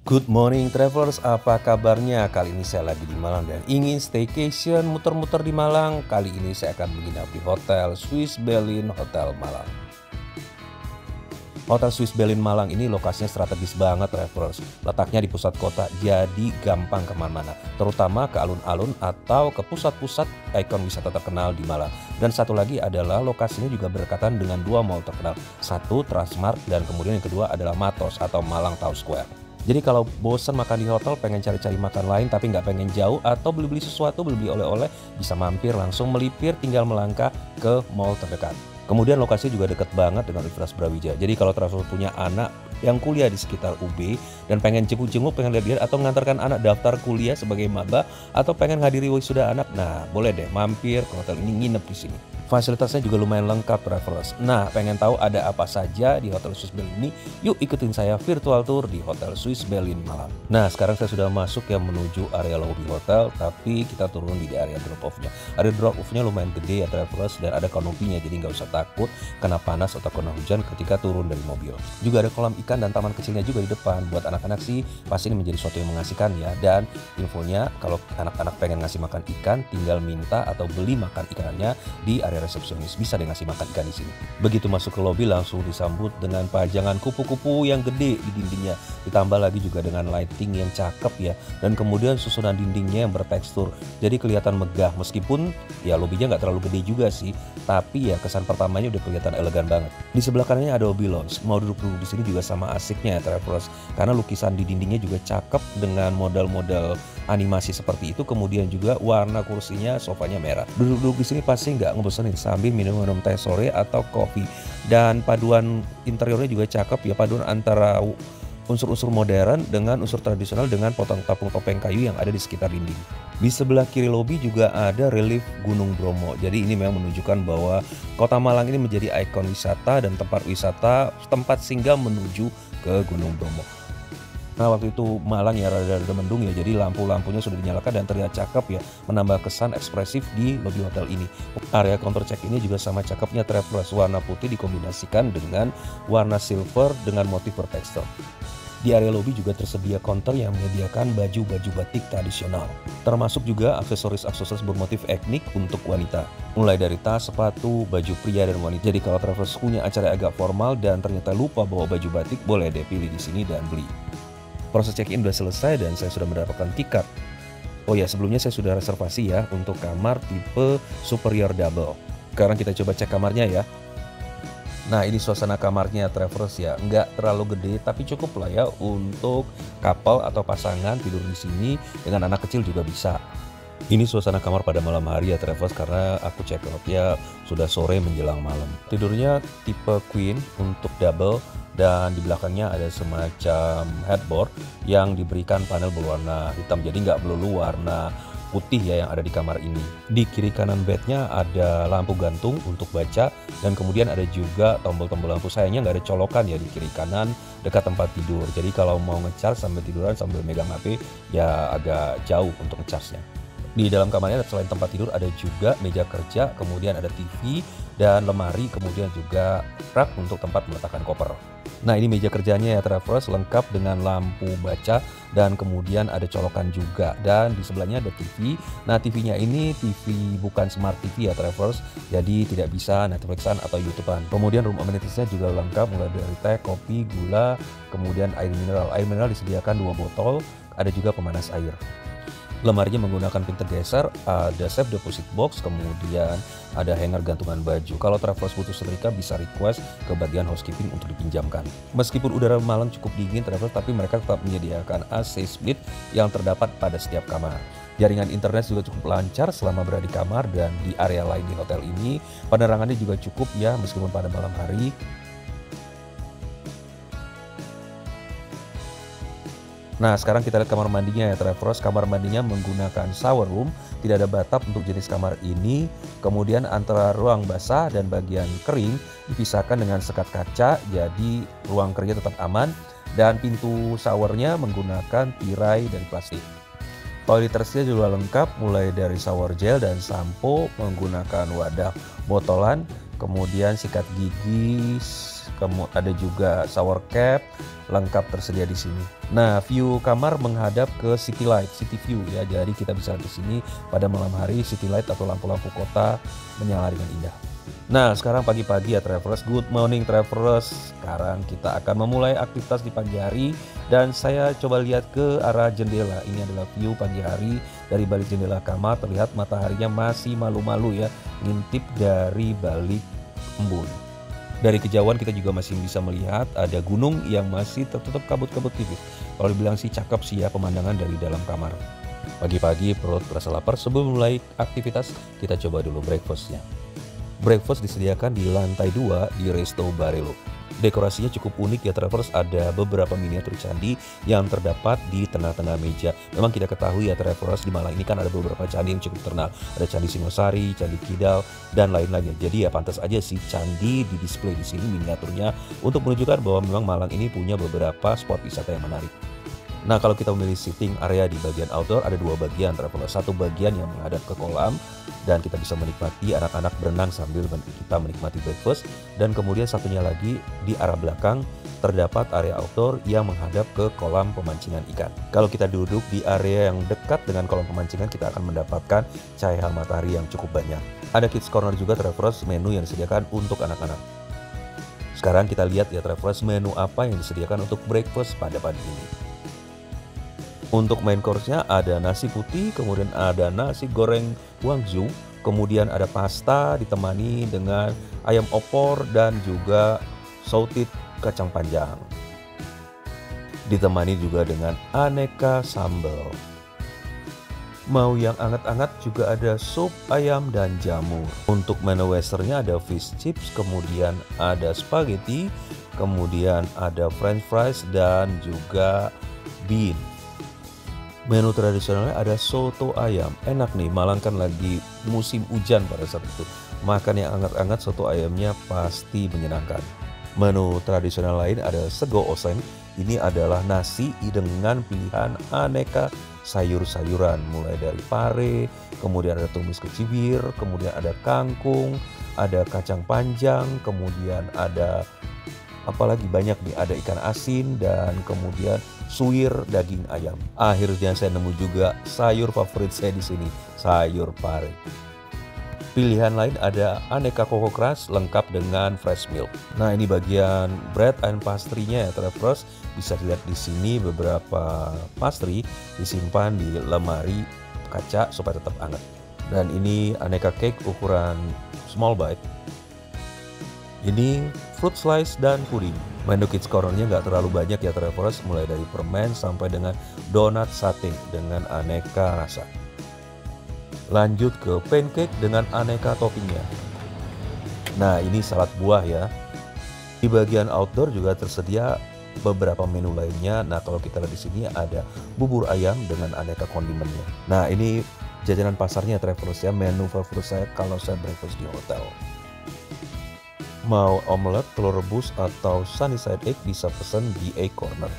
Good morning travelers, apa kabarnya? Kali ini saya lagi di Malang dan ingin staycation muter-muter di Malang. Kali ini saya akan menginap di Hotel Swiss Berlin Hotel Malang. Hotel Swiss Berlin Malang ini lokasinya strategis banget travelers. Letaknya di pusat kota jadi gampang kemana-mana. Terutama ke alun-alun atau ke pusat-pusat ikon wisata terkenal di Malang. Dan satu lagi adalah lokasinya juga berdekatan dengan dua mall terkenal. Satu Transmart dan kemudian yang kedua adalah Matos atau Malang Town Square. Jadi kalau bosan makan di hotel, pengen cari-cari makan lain tapi nggak pengen jauh atau beli-beli sesuatu, beli-beli oleh-oleh, bisa mampir langsung melipir tinggal melangkah ke mall terdekat. Kemudian lokasinya juga dekat banget dengan Universitas Brawijaya. Jadi kalau travel punya anak yang kuliah di sekitar UB dan pengen jenguk-jenguk, pengen lihat-lihat atau mengantarkan anak daftar kuliah sebagai maba atau pengen hadiri wisuda anak, nah boleh deh mampir ke hotel ini, nginep di sini. Fasilitasnya juga lumayan lengkap travelers. Nah, pengen tahu ada apa saja di Hotel Swiss Berlin ini? Yuk ikutin saya virtual tour di Hotel Swiss Berlin Malang. Nah, sekarang saya sudah masuk ya menuju area lobby hotel, tapi kita turun di area drop off-nya. Area drop off-nya lumayan gede ya travelers dan ada kanopinya, jadi nggak usah takut kena panas atau kena hujan ketika turun dari mobil. Juga ada kolam ikan dan taman kecilnya juga di depan. Buat anak-anak sih pasti ini menjadi sesuatu yang mengasihkan ya. Dan infonya kalau anak-anak pengen ngasih makan ikan, tinggal minta atau beli makan ikannya di area resepsionis, bisa deh ngasih makan ikan di sini. Begitu masuk ke lobi langsung disambut dengan pajangan kupu-kupu yang gede di dindingnya, ditambah lagi juga dengan lighting yang cakep ya, dan kemudian susunan dindingnya yang bertekstur, jadi kelihatan megah meskipun ya lobinya nggak terlalu gede juga sih, tapi ya kesan pertamanya udah kelihatan elegan banget. Di sebelah kanannya ada lobby lounge, mau duduk-duduk di sini juga sama asiknya ya travelers, karena lukisan di dindingnya juga cakep dengan model-model animasi seperti itu, kemudian juga warna kursinya, sofanya merah. Duduk-duduk di sini pasti nggak ngebosenin sambil minum teh sore atau kopi. Dan paduan interiornya juga cakep ya, paduan antara unsur-unsur modern dengan unsur tradisional dengan potong tapung topeng kayu yang ada di sekitar dinding. Di sebelah kiri lobi juga ada relief Gunung Bromo. Jadi ini memang menunjukkan bahwa Kota Malang ini menjadi ikon wisata dan tempat wisata, tempat singgah menuju ke Gunung Bromo. Nah waktu itu Malang ya rada-rada mendung ya, jadi lampu-lampunya sudah dinyalakan dan terlihat cakep ya, menambah kesan ekspresif di lobi hotel ini. Area counter check ini juga sama cakepnya travelers, warna putih dikombinasikan dengan warna silver dengan motif bertekstur. Di area lobi juga tersedia counter yang menyediakan baju-baju batik tradisional, termasuk juga aksesoris-aksesoris bermotif etnik untuk wanita. Mulai dari tas, sepatu, baju pria dan wanita. Jadi kalau travelers punya acara agak formal dan ternyata lupa bawa baju batik, boleh deh pilih di sini dan beli. Proses check-in sudah selesai dan saya sudah mendapatkan tiket. Oh ya, sebelumnya saya sudah reservasi ya untuk kamar tipe superior double. Sekarang kita coba cek kamarnya ya. Nah ini suasana kamarnya travelers ya, nggak terlalu gede tapi cukup lah ya untuk couple atau pasangan tidur di sini, dengan anak kecil juga bisa. Ini suasana kamar pada malam hari ya travelers, karena aku check out-nya sudah sore menjelang malam. Tidurnya tipe queen untuk double dan di belakangnya ada semacam headboard yang diberikan panel berwarna hitam, jadi nggak melulu warna putih ya yang ada di kamar ini. Di kiri kanan bednya ada lampu gantung untuk baca dan kemudian ada juga tombol-tombol lampu. Sayangnya nggak ada colokan ya di kiri kanan dekat tempat tidur, jadi kalau mau ngecas sambil tiduran sambil megang HP ya agak jauh untuk ngecasnya. Di dalam kamarnya selain tempat tidur ada juga meja kerja, kemudian ada TV dan lemari, kemudian juga rak untuk tempat meletakkan koper. Nah ini meja kerjanya ya travelers, lengkap dengan lampu baca dan kemudian ada colokan juga, dan di sebelahnya ada TV. Nah TV-nya ini TV bukan smart TV ya travelers, jadi tidak bisa Netflixan atau YouTubean. Kemudian room amenities-nya juga lengkap, mulai dari teh, kopi, gula, kemudian air mineral. Air mineral disediakan 2 botol, ada juga pemanas air. Lemarinya menggunakan pintu geser, ada safe deposit box, kemudian ada hanger gantungan baju. Kalau travelers butuh setrika bisa request ke bagian housekeeping untuk dipinjamkan. Meskipun udara malam cukup dingin travelers, tapi mereka tetap menyediakan AC split yang terdapat pada setiap kamar. Jaringan internet juga cukup lancar selama berada di kamar dan di area lain di hotel ini. Penerangannya juga cukup ya meskipun pada malam hari. Nah sekarang kita lihat kamar mandinya ya travelers. Kamar mandinya menggunakan shower room, tidak ada bathtub untuk jenis kamar ini. Kemudian antara ruang basah dan bagian kering dipisahkan dengan sekat kaca, jadi ruang kerja tetap aman. Dan pintu showernya menggunakan tirai dan plastik. Toiletnya juga lengkap, mulai dari shower gel dan sampo menggunakan wadah botolan, kemudian sikat gigi, kamu ada juga shower cap, lengkap tersedia di sini. Nah, view kamar menghadap ke city light, city view ya. Jadi kita bisa di sini pada malam hari city light atau lampu-lampu kota menyala dengan indah. Nah, sekarang pagi-pagi ya travelers, good morning travelers. Sekarang kita akan memulai aktivitas di pagi hari dan saya coba lihat ke arah jendela. Ini adalah view pagi hari dari balik jendela kamar, terlihat mataharinya masih malu-malu ya, ngintip dari balik embun. Dari kejauhan kita juga masih bisa melihat ada gunung yang masih tertutup kabut-kabut tipis. Kalau dibilang sih cakep sih ya pemandangan dari dalam kamar. Pagi-pagi perut terasa lapar, sebelum mulai aktivitas kita coba dulu breakfastnya. Breakfast disediakan di lantai 2 di Resto Barelo. Dekorasinya cukup unik ya travelers, ada beberapa miniatur candi yang terdapat di tengah-tengah meja. Memang kita ketahui ya travelers, di Malang ini kan ada beberapa candi yang cukup terkenal. Ada Candi Singosari, Candi Kidal, dan lain-lainnya. Jadi ya pantas aja sih candi di display di sini miniaturnya untuk menunjukkan bahwa memang Malang ini punya beberapa spot wisata yang menarik. Nah, kalau kita memilih sitting area di bagian outdoor, ada dua bagian traveler. Satu bagian yang menghadap ke kolam dan kita bisa menikmati anak-anak berenang sambil kita menikmati breakfast. Dan kemudian satunya lagi di arah belakang terdapat area outdoor yang menghadap ke kolam pemancingan ikan. Kalau kita duduk di area yang dekat dengan kolam pemancingan, kita akan mendapatkan cahaya matahari yang cukup banyak. Ada kids corner juga travelers, menu yang disediakan untuk anak-anak. Sekarang kita lihat ya travelers, menu apa yang disediakan untuk breakfast pada pagi ini. Untuk main course-nya ada nasi putih, kemudian ada nasi goreng Guangzhou, kemudian ada pasta ditemani dengan ayam opor dan juga sautit kacang panjang. Ditemani juga dengan aneka sambal. Mau yang anget-anget juga ada sup ayam dan jamur. Untuk menu westernnya ada fish chips, kemudian ada spaghetti, kemudian ada french fries dan juga bean. Menu tradisionalnya ada soto ayam. Enak nih, Malang kan lagi musim hujan pada saat itu. Makan yang hangat-hangat soto ayamnya pasti menyenangkan. Menu tradisional lain ada sego oseng. Ini adalah nasi dengan pilihan aneka sayur-sayuran. Mulai dari pare, kemudian ada tumis kecibir, kemudian ada kangkung, ada kacang panjang, kemudian ada apalagi banyak nih, ada ikan asin dan kemudian suwir daging ayam. Akhirnya saya nemu juga sayur favorit saya di sini, sayur pare. Pilihan lain ada aneka koko keras lengkap dengan fresh milk. Nah, ini bagian bread and pastry-nya ya travelers. Bisa dilihat di sini beberapa pastry disimpan di lemari kaca supaya tetap hangat. Dan ini aneka cake ukuran small bite. Ini fruit slice dan puding. Menu kids corner-nya nggak terlalu banyak ya travelers, mulai dari permen sampai dengan donat sate dengan aneka rasa. Lanjut ke pancake dengan aneka toppingnya. Nah, ini salad buah ya. Di bagian outdoor juga tersedia beberapa menu lainnya. Nah, kalau kita lihat di sini ada bubur ayam dengan aneka kondimennya. Nah, ini jajanan pasarnya travelers ya, menu favorit saya kalau saya breakfast di hotel. Mau omelet, telur rebus, atau sunny side egg bisa pesan di egg corner.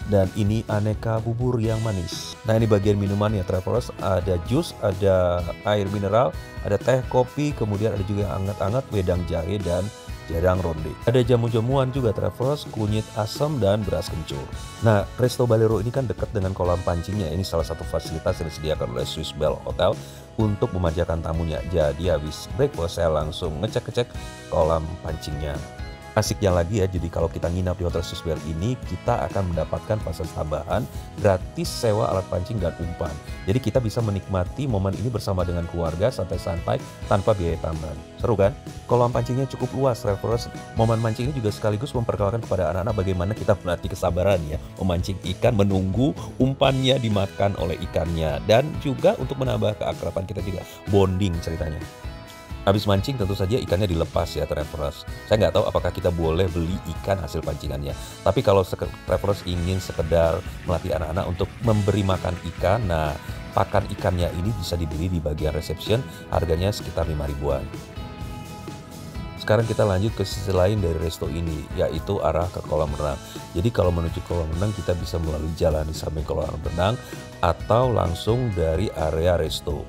Dan ini aneka bubur yang manis. Nah, ini bagian minuman ya travelers. Ada jus, ada air mineral, ada teh, kopi, kemudian ada juga yang hangat-hangat, wedang jahe, dan jarang ronde. Ada jamu-jamuan juga travelers, kunyit asam dan beras kencur. Nah, Resto Barelo ini kan dekat dengan kolam pancingnya. Ini salah satu fasilitas yang disediakan oleh Swiss Bell Hotel untuk memanjakan tamunya. Jadi habis breakfast saya langsung ngecek-ngecek kolam pancingnya. Asiknya lagi ya, jadi kalau kita nginap di Hotel Swiss Bell ini, kita akan mendapatkan fasilitas tambahan gratis sewa alat pancing dan umpan. Jadi kita bisa menikmati momen ini bersama dengan keluarga santai-santai tanpa biaya tambahan. Seru kan? Kolam pancingnya cukup luas, travelers. Momen mancing ini juga sekaligus memperkenalkan kepada anak-anak bagaimana kita melatih kesabaran ya, memancing ikan, menunggu umpannya dimakan oleh ikannya, dan juga untuk menambah keakraban kita juga, bonding ceritanya. Habis mancing tentu saja ikannya dilepas ya travelers. Saya nggak tahu apakah kita boleh beli ikan hasil pancingannya. Tapi kalau travelers ingin sekedar melatih anak-anak untuk memberi makan ikan, nah pakan ikannya ini bisa dibeli di bagian reception, harganya sekitar 5 ribuan. Sekarang kita lanjut ke sisi lain dari resto ini, yaitu arah ke kolam renang. Jadi kalau menuju kolam renang kita bisa melalui jalan di samping kolam renang atau langsung dari area resto.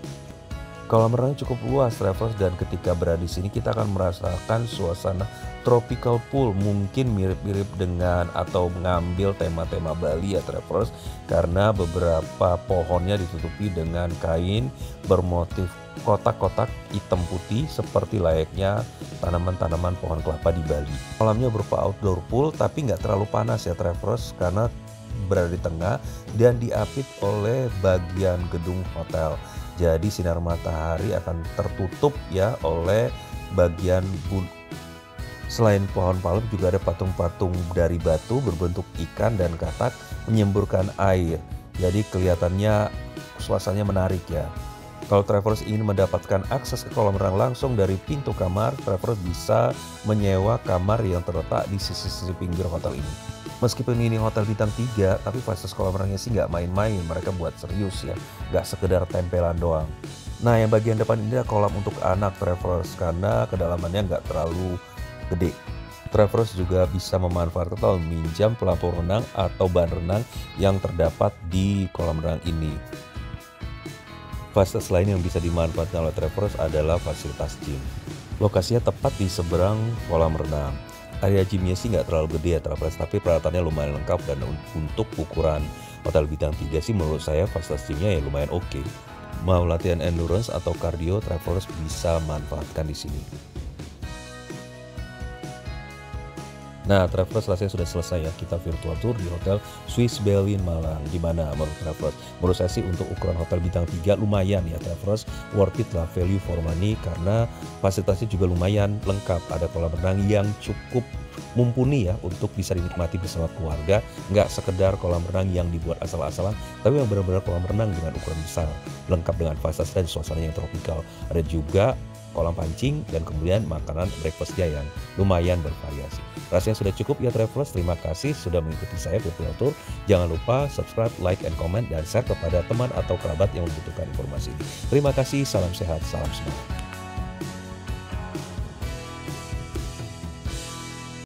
Kolam renang cukup luas travelers, dan ketika berada di sini kita akan merasakan suasana Tropical pool mungkin mirip-mirip dengan atau mengambil tema-tema Bali ya travelers, karena beberapa pohonnya ditutupi dengan kain bermotif kotak-kotak hitam putih seperti layaknya tanaman-tanaman pohon kelapa di Bali. Kolamnya berupa outdoor pool tapi nggak terlalu panas ya travelers, karena berada di tengah dan diapit oleh bagian gedung hotel. Jadi sinar matahari akan tertutup ya oleh bagian. Selain pohon palem juga ada patung-patung dari batu berbentuk ikan dan katak menyemburkan air. Jadi kelihatannya suasananya menarik ya. Kalau travelers ingin mendapatkan akses ke kolam renang langsung dari pintu kamar, travelers bisa menyewa kamar yang terletak di sisi-sisi pinggir hotel ini. Meskipun ini hotel bintang 3, tapi fasilitas kolam renangnya sih nggak main-main, mereka buat serius ya, nggak sekedar tempelan doang. Nah yang bagian depan ini adalah kolam untuk anak travelers karena kedalamannya nggak terlalu gede. Travelers juga bisa memanfaatkan atau meminjam pelampung renang atau ban renang yang terdapat di kolam renang ini. Fasilitas lain yang bisa dimanfaatkan oleh travelers adalah fasilitas gym. Lokasinya tepat di seberang kolam renang. Area gymnya sih nggak terlalu gede ya travelers, tapi peralatannya lumayan lengkap dan untuk ukuran hotel bintang 3 sih menurut saya fasilitas gymnya ya lumayan oke. Mau latihan endurance atau cardio, travelers bisa manfaatkan di sini. Nah, travelers rasanya sudah selesai ya kita virtual tour di Hotel Swiss Berlin Malang. Gimana menurut travelers? Menurut saya sih untuk ukuran hotel bintang 3 lumayan ya travelers, worth it lah, value for money karena fasilitasnya juga lumayan lengkap. Ada kolam renang yang cukup mumpuni ya untuk bisa dinikmati bersama keluarga. Nggak sekedar kolam renang yang dibuat asal-asalan, tapi yang benar-benar kolam renang dengan ukuran besar, lengkap dengan fasilitas dan suasana yang tropikal. Ada juga kolam pancing dan kemudian makanan breakfastnya yang lumayan bervariasi. Rasanya sudah cukup ya travelers, terima kasih sudah mengikuti saya virtual tour. Jangan lupa subscribe, like, and comment dan share kepada teman atau kerabat yang membutuhkan informasi ini. Terima kasih, salam sehat, salam semangat.